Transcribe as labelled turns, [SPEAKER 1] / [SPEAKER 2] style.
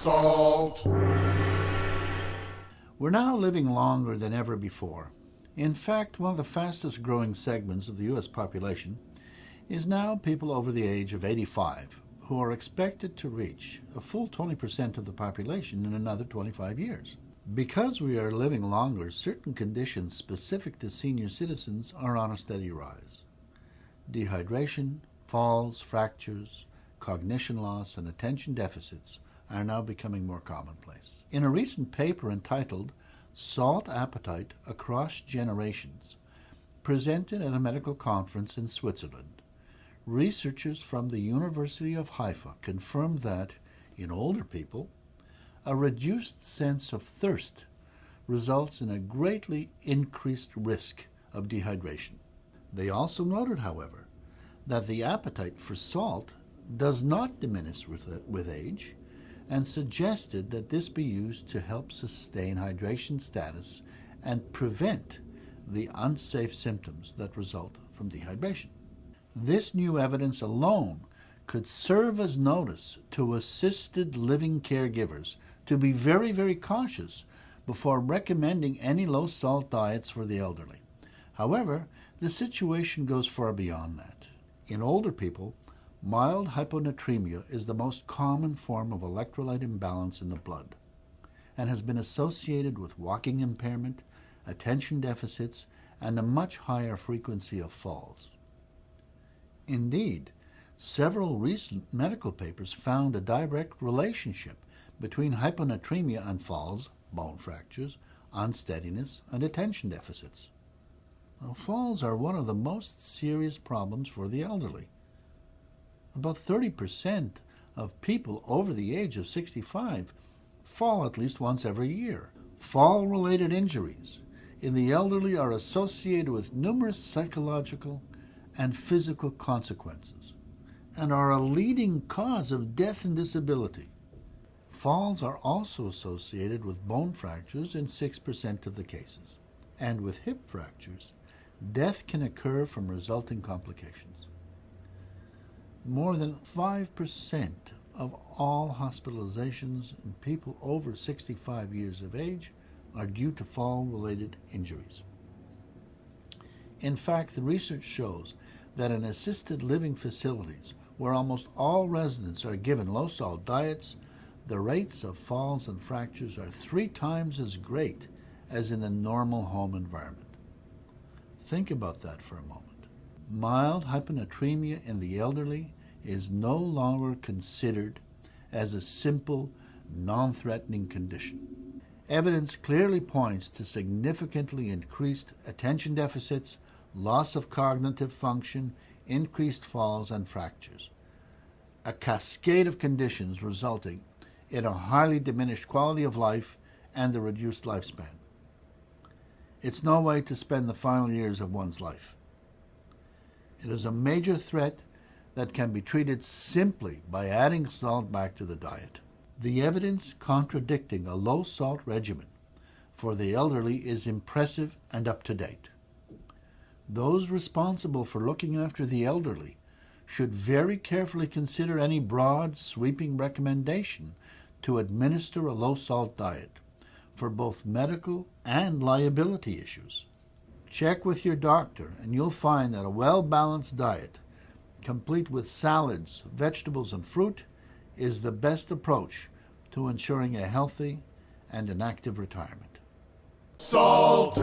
[SPEAKER 1] Salt.
[SPEAKER 2] We're now living longer than ever before. In fact, one of the fastest growing segments of the U.S. population is now people over the age of 85, who are expected to reach a full 20% of the population in another 25 years. Because we are living longer, certain conditions specific to senior citizens are on a steady rise. Dehydration, falls, fractures, cognition loss, and attention deficits are now becoming more commonplace. In a recent paper entitled Salt Appetite Across Generations, presented at a medical conference in Switzerland, researchers from the University of Haifa confirmed that, in older people, a reduced sense of thirst results in a greatly increased risk of dehydration. They also noted, however, that the appetite for salt does not diminish with age, and suggested that this be used to help sustain hydration status and prevent the unsafe symptoms that result from dehydration. This new evidence alone could serve as notice to assisted living caregivers to be very, very cautious before recommending any low-salt diets for the elderly. However, the situation goes far beyond that. In older people, mild hyponatremia is the most common form of electrolyte imbalance in the blood and has been associated with walking impairment, attention deficits, and a much higher frequency of falls. Indeed, several recent medical papers found a direct relationship between hyponatremia and falls, bone fractures, unsteadiness, and attention deficits. Now, falls are one of the most serious problems for the elderly. About 30% of people over the age of 65 fall at least once every year. Fall-related injuries in the elderly are associated with numerous psychological and physical consequences and are a leading cause of death and disability. Falls are also associated with bone fractures in 6% of the cases, and with hip fractures, death can occur from resulting complications. More than 5% of all hospitalizations in people over 65 years of age are due to fall-related injuries. In fact, the research shows that in assisted living facilities, where almost all residents are given low-salt diets, the rates of falls and fractures are 3 times as great as in the normal home environment. Think about that for a moment. Mild hyponatremia in the elderly is no longer considered as a simple, non-threatening condition. Evidence clearly points to significantly increased attention deficits, loss of cognitive function, increased falls, and fractures. A cascade of conditions resulting in a highly diminished quality of life and a reduced lifespan. It's no way to spend the final years of one's life. It is a major threat that can be treated simply by adding salt back to the diet. The evidence contradicting a low-salt regimen for the elderly is impressive and up-to-date. Those responsible for looking after the elderly should very carefully consider any broad, sweeping recommendation to administer a low-salt diet for both medical and liability issues. Check with your doctor and you'll find that a well-balanced diet, complete with salads, vegetables, and fruit, is the best approach to ensuring a healthy and an active retirement.
[SPEAKER 1] Salt.